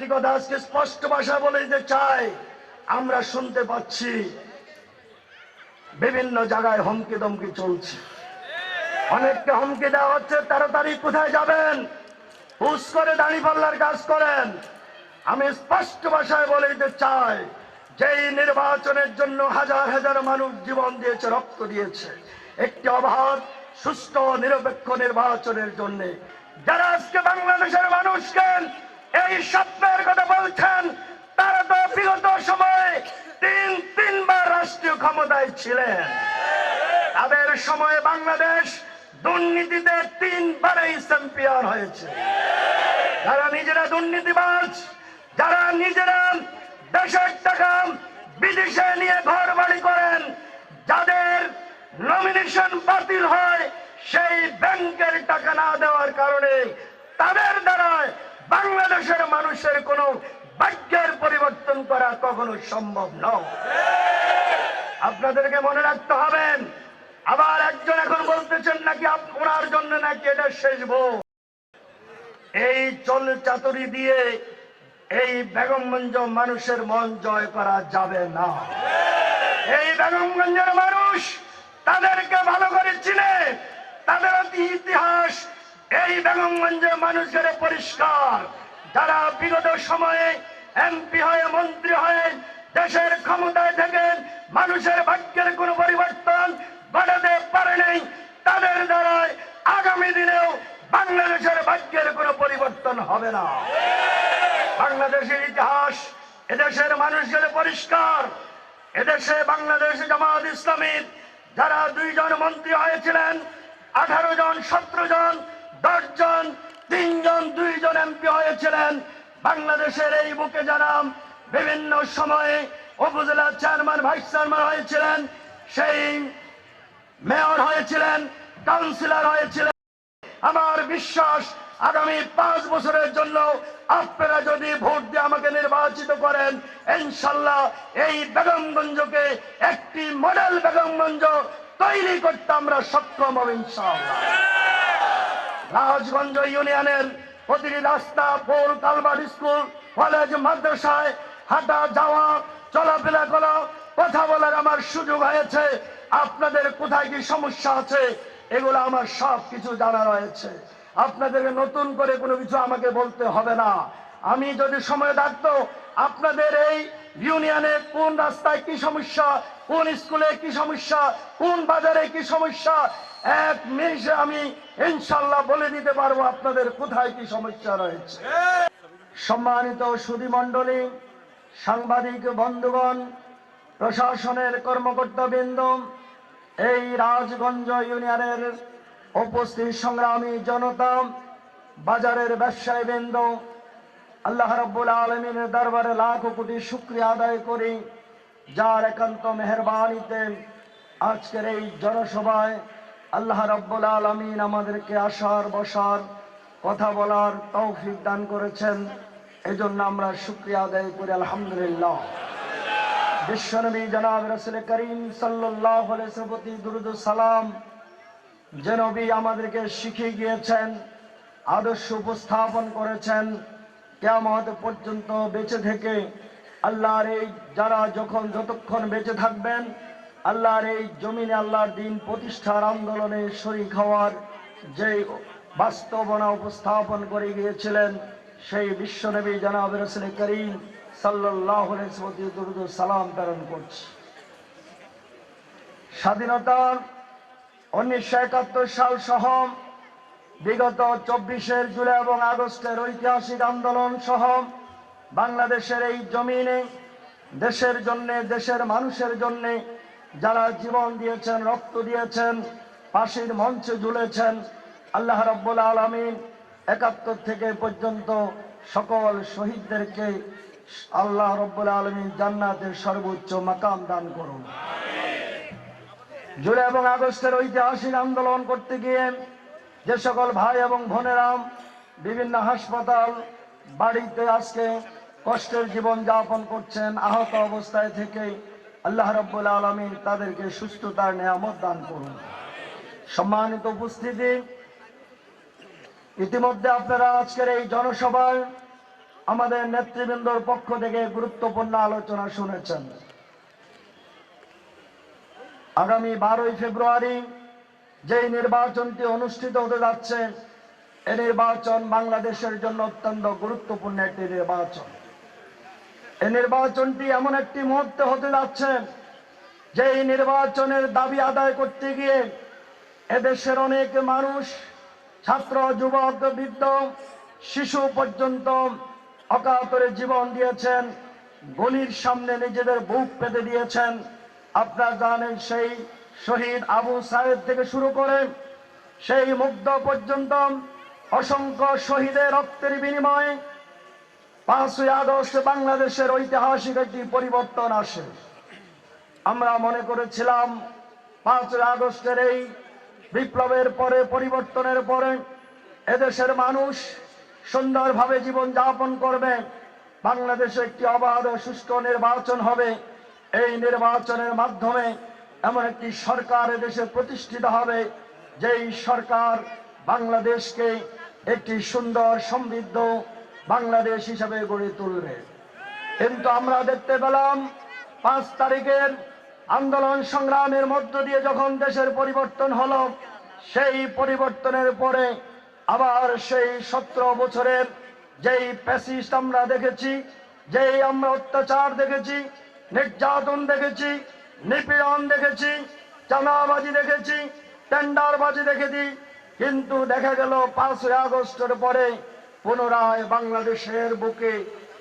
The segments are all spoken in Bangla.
আরেকটি কথা আজকে স্পষ্ট ভাষায় বলে দিতে চাই, আমরা শুনতে পাচ্ছি বিভিন্ন জায়গায় হুমকি দমকি চলছে, অনেককে হুমকি দেওয়া হচ্ছে 13 তারিখ কোথায় যাবেন, হুশ করে দাঁড়িপাল্লার কাজ করেন। আমি স্পষ্ট ভাষায় বলে দিতে চাই, যেই নির্বাচনের জন্য হাজার হাজার মানুষ জীবন দিয়েছে, রক্ত দিয়েছে, একটি অবাধ সুষ্ঠু নিরপেক্ষ নির্বাচনের জন্য, যারা আজকে বাংলাদেশের মানুষকে এই স্বপ্নের কথা বলছেন, তারা তো বিগত সময়ে তিনবার রাষ্ট্রীয় ক্ষমতায় ছিলেন। তাদের সময়ে বাংলাদেশ দুর্নীতিতে 3বারই চ্যাম্পিয়ন হয়েছে। যারা নিজেরা দুর্নীতিবাজ, যারা নিজেরা দেশের টাকা বিদেশে নিয়ে ঘর বাড়ি করেন, যাদের নমিনেশন বাতিল হয় সেই ব্যাংকের টাকা না দেওয়ার কারণে, তাদের দ্বারা বাংলাদেশের মানুষের কোনো ভাগ্যের পরিবর্তন করা কখনো সম্ভব নয়। আপনাদেরকে মনে রাখতে হবে। আবার একজন এখন বলতেছেন নাকি ওনার জন্য নাকি এটা শেষ ভোট। এই চল চাতুরি দিয়ে এই বেগমগঞ্জ মানুষের মন জয় করা যাবে না। এই বেগমগঞ্জের মানুষ তাদেরকে ভালো করে চিনে, তাদের ইতিহাস এই বেগমগঞ্জের মানুষের পরিষ্কার। যারা বিগত সময়ে এমপি হয়ে মন্ত্রী হয়ে দেশের ক্ষমতায় থেকে মানুষের ভাগ্যের কোনো পরিবর্তন ঘটাতে পারেনি, তাদের দ্বারা আগামী দিনেও বাংলাদেশের ভাগ্যের কোনো পরিবর্তন হবে না। বাংলাদেশের ইতিহাস এদেশের মানুষের পরিষ্কার। এদেশে বাংলাদেশে জামাত ইসলামীর যারা 2 জন মন্ত্রী হয়েছিলেন, 18 জন, 17 জন, 10 জন, 3 জন, 2 জন এমপি হয়েছিলেন। বাংলাদেশের এই বুকে যারা বিভিন্ন সময়ে উপজেলা চেয়ারম্যান, ভাইস চেয়ারম্যান হয়েছিলেন, সেই মেয়র হয়েছিলেন, কাউন্সিলর হয়েছিলেন, আমার বিশ্বাস আগামী 5 বছরের জন্য আপনারা যদি ভোট দিয়ে আমাকে নির্বাচিত করেন, ইনশাআল্লাহ এই বেগমগঞ্জকে একটি মডেল বেগমগঞ্জ তৈরি করতে আমরা সক্ষম হব ইনশাআল্লাহ। রাজগঞ্জ ইউনিয়নের প্রতিটি রাস্তা, পোল, কালভার্ট, স্কুল, কলেজ, মাদ্রাসায় হাঁটা যাওয়া, চলাফেরা করা, কথা বলার আমার সুযোগ হয়েছে। আপনাদের কোথায় কি সমস্যা আছে এগুলো আমার সব কিছু জানা রয়েছে। আপনাদেরকে নতুন করে কোনো কিছু আমাকে বলতে হবে না। আমি যদি সময় থাকতো আপনাদের এই ইউনিয়নে কোন রাস্তায় কি সমস্যা, কোন স্কুলে কি সমস্যা, কোন বাজারে কি সমস্যা, 1 মিনিটে আমি ইনশাআল্লাহ বলে দিতে পারবো আপনাদের কোথায় কি সমস্যা রয়েছে। সম্মানিত সুধীমণ্ডলী, সাংবাদিক বন্ধুগণ, প্রশাসনের কর্মকর্তাবৃন্দ, এই রাজগঞ্জ ইউনিয়নের উপস্থিত সংগ্রামী জনতা, বাজারের ব্যবসায়ীবৃন্দ, আল্লাহ রাব্বুল আলামিনের দরবারে লাখ কোটি শুকরিয়া আদায় করি, যার একান্ত মেহেরবানিতে আজকের এই জনসভায় আল্লাহ রাব্বুল আলামিন আমাদেরকে আসার, বসার, কথা বলার তৌফিক দান করেছেন। এজন্য আমরা শুকরিয়া আদায় করি আলহামদুলিল্লাহ। বিশ্বনবী জনাব রাসূল করিম সাল্লাল্লাহু আলাইহি ওয়াসাল্লামের প্রতি দুরূদ ও সালাম, যে নবী আমাদেরকে শিখিয়ে গিয়েছেন, আদর্শ উপস্থাপন করেছেন, কিয়ামত পর্যন্ত বেঁচে থেকে আল্লাহর এই যারা যতক্ষণ বেঁচে থাকবেন আল্লাহর এই জমিনে আল্লাহর দ্বীন প্রতিষ্ঠার আন্দোলনে শরীক হওয়ার যে বাস্তবনা উপস্থাপন করে গিয়েছিলেন, সেই বিশ্বনবী জনাব রাসূল করিম সাল্লাল্লাহু আলাইহি ওয়াসাল্লামের দুরূদ ও সালাম প্রেরণ করছি। স্বাধীনতার 1971 সাল সহ বিগত 24 জুলাই এবং আগস্টের ঐতিহাসিক আন্দোলন সহ বাংলাদেশের এই জমিনে দেশের জন্য, দেশের মানুষের জন্য যারা জীবন দিয়েছেন, রক্ত দিয়েছেন, ফাঁসির মঞ্চে ঝুলেছেন, আল্লাহ রাব্বুল আলামিন 71 থেকে পর্যন্ত সকল শহীদদেরকে আল্লাহ রাব্বুল আলামিন জান্নাতের সর্বোচ্চ মাকাম দান করুন। জুলাই এবং আগস্টের ঐতিহাসিক আন্দোলন করতে গিয়ে যে সকল ভাই এবং বোনেরা বিভিন্ন হাসপাতাল, বাড়িতে আজকে কষ্টের জীবন যাপন করছেন, আহত অবস্থায় থেকে আল্লাহ রাব্বুল আলামিন তাদেরকে সুস্থতার নিয়ামত দান করুন। সম্মানিত উপস্থিতি, ইতিমধ্যে আপনারা আজকের এই জনসভায় আমাদের নেতৃবৃন্দর পক্ষ থেকে গুরুত্বপূর্ণ আলোচনা শুনেছেন। আগামী 12ই ফেব্রুয়ারি যেই নির্বাচনটি অনুষ্ঠিত হতে যাচ্ছে, এই নির্বাচন বাংলাদেশের জন্য অত্যন্ত গুরুত্বপূর্ণ একটি নির্বাচন। এই নির্বাচনটি এমন একটি মুহূর্তে হতে যাচ্ছে যে এই নির্বাচনের দাবি আদায় করতে গিয়ে এদেশের অনেক মানুষ, ছাত্র, যুবক, বৃদ্ধ, শিশু পর্যন্ত অকাতরে জীবন দিয়েছেন, গলির সামনে নিজেদের বুক পেতে দিয়েছেন। আপনারা জানেন, সেই শহীদ আবু সাইদ থেকে শুরু করে সেই মুগ্ধ পর্যন্ত অসংখ্য শহীদের রক্তের বিনিময়ে 5ই আগস্ট বাংলাদেশের ঐতিহাসিক একটি পরিবর্তন আসে। আমরা মনে করেছিলাম 5ই আগস্টের এই বিপ্লবের পরে, পরিবর্তনের পরে এদেশের মানুষ সুন্দরভাবে জীবন যাপন করবে, বাংলাদেশে একটি অবাধ ও সুষ্ঠু নির্বাচন হবে। এই নির্বাচনের মাধ্যমে এমন একটি সরকার এদেশে প্রতিষ্ঠিত হবে যেই সরকার বাংলাদেশকে একটি সুন্দর সমৃদ্ধ বাংলাদেশ হিসাবে গড়ে তুলবে। কিন্তু আমরা দেখতে পেলাম 5 তারিখের আন্দোলন সংগ্রামের মধ্য দিয়ে যখন দেশের পরিবর্তন হলো, সেই পরিবর্তনের পরে আবার সেই 17 বছরের যেই প্যাসিস্ট আমরা দেখেছি, যেই আমরা অত্যাচার দেখেছি, নির্যাতন দেখেছি, নিপীড়ন দেখেছি, চাঁদাবাজি দেখেছি, টেন্ডারবাজি দেখেছি, কিন্তু দেখা গেল 5ই আগস্টের পরে পুনরায় বাংলাদেশের বুকে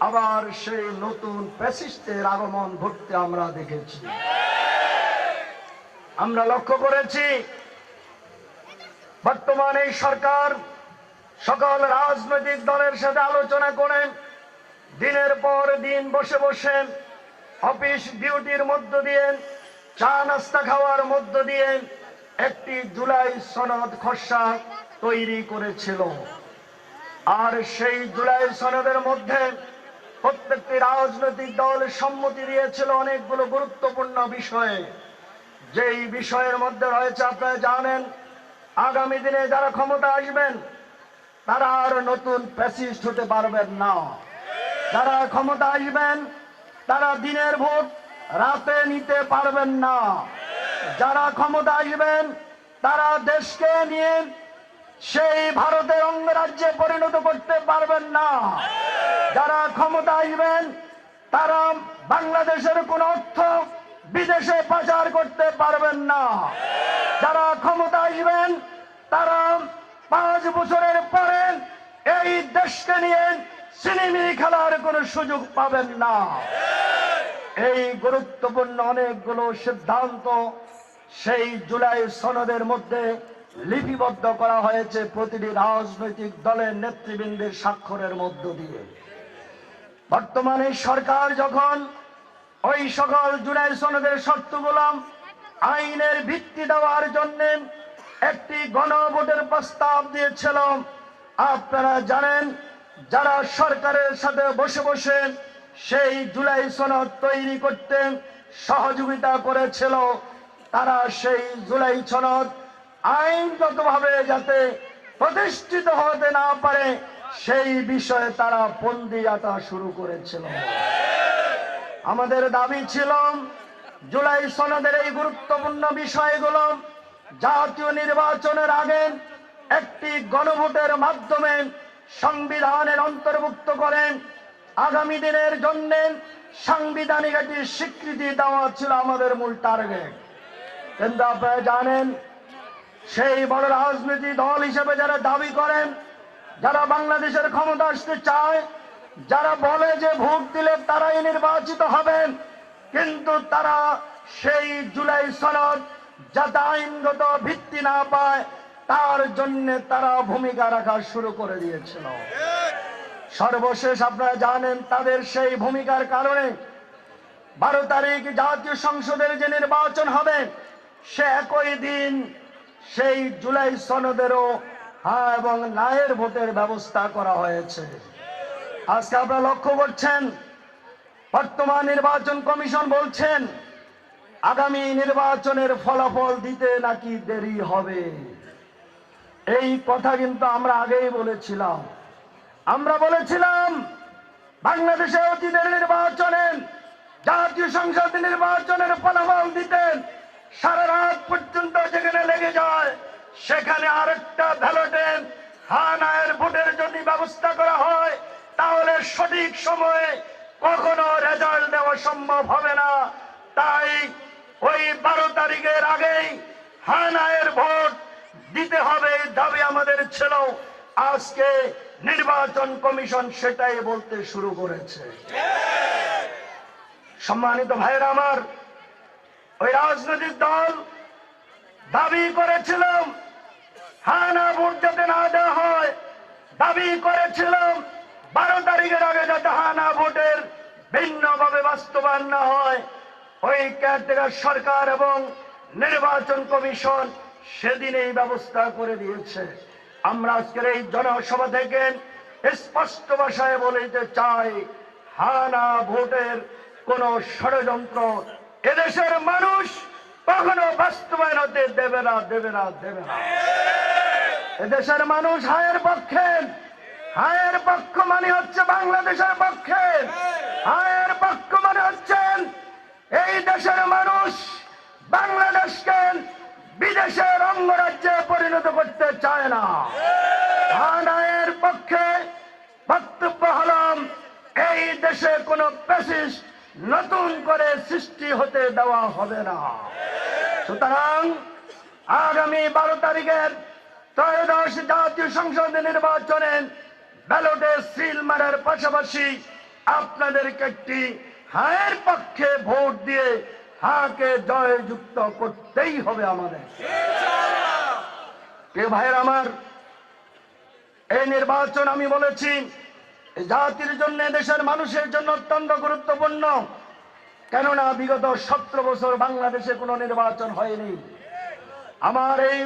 আবার সেই নতুন প্যাসিস্টের আগমন ঘটতে আমরা দেখেছি। আমরা লক্ষ্য করেছি বর্তমানে এই সরকার সকল রাজনৈতিক দলের সাথে আলোচনা করে দিনের পর দিন বসে বসে অফিস ডিউটির মধ্য দিয়ে, চা নাস্তা খাওয়ার মধ্য দিয়ে একটি জুলাই সনদ খসড়া তৈরি করেছিল। আর সেই জুলাই সনদের মধ্যে প্রত্যেকটি রাজনৈতিক দল সম্মতি দিয়েছিল অনেকগুলো গুরুত্বপূর্ণ বিষয়ে। যেই বিষয়ের মধ্যে রয়েছে, আপনারা জানেন, আগামী দিনে যারা ক্ষমতা আসবেন তারা আর নতুন প্যাসিস্ট হতে পারবেন না। যারা ক্ষমতা আসবেন তারা দিনের ভোট রাতে নিতে পারবেন না। যারা ক্ষমতা আসবেন তারা দেশকে নিয়ে সেই ভারতের অঙ্গরাজ্যে পরিণত করতে পারবেন না। যারা ক্ষমতা আসবেন তারা বাংলাদেশের কোন অর্থ বিদেশে পাচার করতে পারবেন না। যারা ক্ষমতা আসবেন তারা 5 বছরের পরে এই দেশকে নিয়ে সিনেমিনি খেলার কোন সুযোগ পাবেন না। এই গুরুত্বপূর্ণ অনেকগুলো সিদ্ধান্ত সেই জুলাই সনদের মধ্যে লিপিবদ্ধ করা হয়েছে প্রতিটি রাজনৈতিক দলের নেতৃবৃন্দের স্বাক্ষরের মধ্য দিয়ে। বর্তমানে সরকার যখন ওই সকল জুলাই সনদের শর্তগুলো আইনের ভিত্তি দেওয়ার জন্য একটি গণভোটের প্রস্তাব দিয়েছিল, আপনারা জানেন, যারা সরকারের সাথে বসে বসে সেই জুলাই সনদ তৈরি করতে সহযোগিতা করেছিল, তারা সেই জুলাই সনদ আইনগতভাবে যাতে প্রতিষ্ঠিত হতে না পারে সেই বিষয়ে তারা বন্দি আঁটা শুরু করেছিল। আমাদের দাবি ছিল জুলাই সনদের এই গুরুত্বপূর্ণ বিষয়গুলো জাতীয় নির্বাচনের আগে একটি গণভোটের মাধ্যমে সংবিধানের অন্তর্ভুক্ত করেন আগামী দিনের জন্য সাংবিধানিক একটি স্বীকৃতি দেওয়া ছিল আমাদের মূল টার্গেট। কিন্তু আপনারা জানেন, সেই বড় রাজনৈতিক দল হিসেবে যারা দাবি করেন, যারা বাংলাদেশের ক্ষমতা আসতে চায়, যারা বলে যে ভোট দিলে তারাই নির্বাচিত হবেন, কিন্তু তারা সেই জুলাই সনদ যাতে আইনগত ভিত্তি না পায় তার জন্য তারা ভূমিকা রাখা শুরু করে দিয়েছিল। সর্বশেষ আপনারা জানেন, তাদের সেই ভূমিকার কারণে 12 তারিখ জাতীয় সংসদের যে নির্বাচন হবে সে একই দিন সেই জুলাই সনদেরও হ্যাঁ এবং নায়ের ভোটের ব্যবস্থা করা হয়েছে। আজকে আপনারা লক্ষ্য করছেন, বর্তমান নির্বাচন কমিশন বলছেন আগামী নির্বাচনের ফলাফল দিতে নাকি দেরি হবে। এই কথা কিন্তু আমরা আগেই বলেছিলাম। আমরা বলেছিলাম বাংলাদেশে অতীতের নির্বাচনে জাতীয় সংসদ নির্বাচনের ফলাফল দিতেন সারা রাত পর্যন্ত যেখানে লেগে যায়, সেখানে আরেকটা ব্যালটে হানায়ের ভোটের জন্য ব্যবস্থা করা হয়, তাহলে সঠিক সময়ে কখনো রেজাল্ট দেওয়া সম্ভব হবে না। তাই ওই 12 তারিখের আগেই হানায়ের ভোট দিতে হবে দাবি আমাদের ছিল। আজকে নির্বাচন কমিশন সেটাই বলতে শুরু করেছে। সম্মানিত ভাইয়েরা আমার, ওই রাজনৈতিক দল দাবি করেছিল হানা ভোট যাতে না দেওয়া হয়, দাবি করেছিল 12 তারিখের আগে যাতে হানা ভোটের ভিন্নভাবে বাস্তবায়ন না হয়। ওই কেয়ারটেকার সরকার এবং নির্বাচন কমিশন সেদিন এই ব্যবস্থা করে দিয়েছে। আমরা আজকের এই জনসভা থেকে স্পষ্ট ভাষায় বলতে চাই, হানা ভোটের কোন ষড়যন্ত্র এদেশের মানুষ কখনো বাস্তবায়ন হতে দেবে না, দেবে না, দেবে না। এদেশের মানুষ হায়ের পক্ষে। হায়ের পক্ষ মানে হচ্ছে বাংলাদেশের পক্ষে। হায়ের পক্ষ মানে হচ্ছেন এই দেশের মানুষ বাংলাদেশকে বিদেশের অঙ্গরাজ্যে পরিণত করতে চায় না। হায়ের পক্ষে বক্তব্য হলাম, এই দেশে কোনো ফ্যাসিস্ট নতুন করে সৃষ্টি হতে দেওয়া হবে না। সুতরাং আগামী 12 তারিখের ত্রয়োদশ জাতীয় সংসদ নির্বাচনে ব্যালটে সিল মারার পাশাপাশি আপনাদেরকে একটি হায়ের পক্ষে ভোট দিয়ে হাকে জয়যুক্ত করতেই হবে আমাদের। প্রিয় ভাইয়ের আমার, এই নির্বাচন আমি বলেছি জাতির জন্য, দেশের মানুষের জন্য অত্যন্ত গুরুত্বপূর্ণ। কেননা বিগত 17 বছর বাংলাদেশে কোনো নির্বাচন হয়নি। আমার এই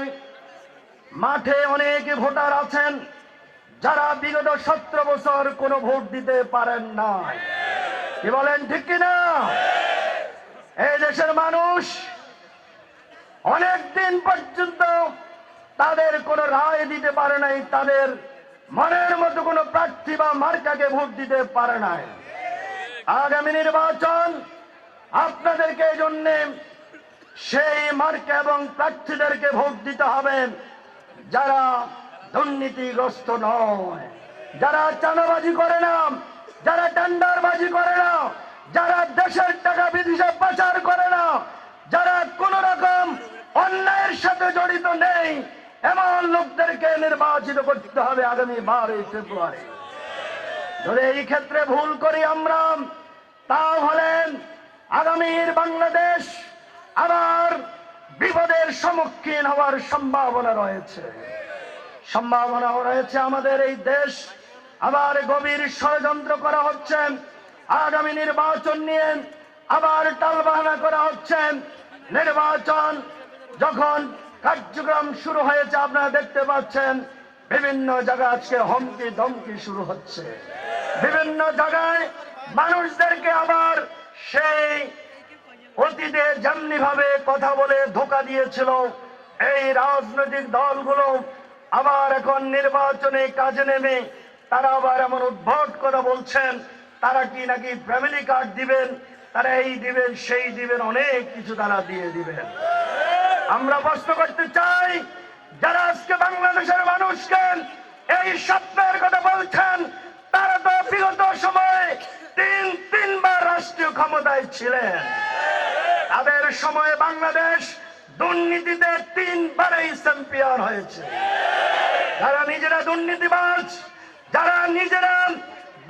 মাঠে অনেক ভোটার আছেন যারা বিগত 17 বছর কোনো ভোট দিতে পারেন নাই। কি বলেন, ঠিক কিনা? এই দেশের মানুষ অনেক দিন পর্যন্ত তাদের কোনো রায় দিতে পারে নাই, তাদের মনের মতো কোনো প্রার্থী বা মার্কাকে ভোট দিতে পারে নাই। আগামী নির্বাচন আপনাদেরকে এই জন্য সেই মার্কা এবং প্রার্থীদেরকে ভোট দিতে হবে যারা দুর্নীতিগ্রস্ত নয়, যারা চাঁদাবাজি করে না, যারা টেন্ডারবাজি করে না, যারা দেশের টাকা বিদেশে পাচার করে না, যারা কোন রকম অন্যায়ের সাথে জড়িত নেই, এমন লোকদেরকে নির্বাচিত করতে হবে আগামী 12 ফেব্রুয়ারি। যদি এই ক্ষেত্রে ভুল করি আমরা, তাহলে আগামীর বাংলাদেশ আবার বিপদের সম্মুখীন হওয়ার সম্ভাবনা রয়েছে। আমাদের এই দেশ আবার গভীর ষড়যন্ত্র করা হচ্ছে। আগামী নির্বাচন নিয়ে আবার টালবাহানা করা হচ্ছে। নির্বাচন যখন কার্যক্রম শুরু হয়েছে, আপনারা দেখতে পাচ্ছেন বিভিন্ন জায়গায় আজকে হুমকি ধমকি শুরু হচ্ছে। বিভিন্ন জায়গায় মানুষদেরকে আবার সেই অতীতে যেমনি ভাবে কথা বলে ধোঁকা দিয়েছিল এই রাজনৈতিক দলগুলো, আবার এখন নির্বাচনে কাজে নেমে তারা আবার এমন উদ্ভট কথা বলছেন, তারা কি নাকি ফ্যামিলি কার্ড দিবেন, তারা এই দিবেন সেই দিবেন, অনেক কিছু তারা দিয়ে দিবেন। আমরা প্রশ্ন করতে চাই, যারা আজকে বাংলাদেশের মানুষকে এই স্বপ্নের কথা বলছেন, তারা তো বিগত সময়ে তিনবার রাষ্ট্রীয় ক্ষমতায় ছিলেন। তাদের সময়ে বাংলাদেশ দুর্নীতিতে 3 বারেই চ্যাম্পিয়ন হয়েছে। যারা নিজেরা দুর্নীতিবাজ, যারা নিজেরা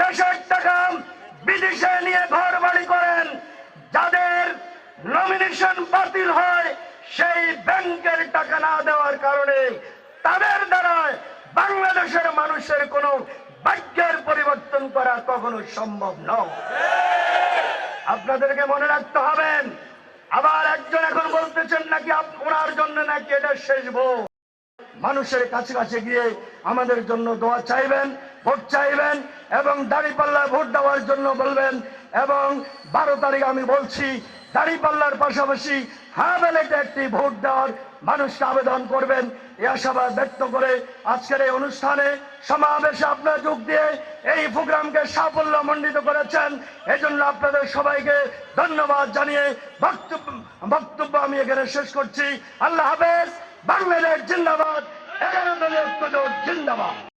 দেশের টাকা বিদেশে নিয়ে ঘর বাড়ি করেন, যাদের নমিনেশন বাতিল হয় সেই ব্যাংকের টাকা না দেওয়ার কারণে, তাদের দ্বারা বাংলাদেশের মানুষের কোনো ভাগ্যের পরিবর্তন করা কখনো সম্ভব নয়। আপনাদেরকে মনে রাখতে হবে। আবার একজন এখন বলতেছেন নাকি ওনার জন্য নাকি এটা শেষ ভোট। মানুষের কাছে কাছে গিয়ে আমাদের জন্য দোয়া চাইবেন, ভোট চাইবেন এবং দাঁড়িপাল্লায় ভোট দেওয়ার জন্য বলবেন। এবং 12 তারিখ আমি বলছি, দাঁড়িপাল্লার পাশাপাশি হ্যাঁ ব্যালটে একটি ভোট দেওয়ার মানুষকে আবেদন করবেন এই আশাবাদ ব্যক্ত করে আজকের এই অনুষ্ঠানে সমাবেশে আপনারা যোগ দিয়ে এই প্রোগ্রামকে সাফল্যমণ্ডিত করেছেন। এজন্য আপনাদের সবাইকে ধন্যবাদ জানিয়ে বক্তব্য আমি এখানে শেষ করছি। আল্লাহ হাফেজ। বাংলাদেশ জিন্দাবাদ। 11 দলীয় ঐক্যজোট জিন্দাবাদ।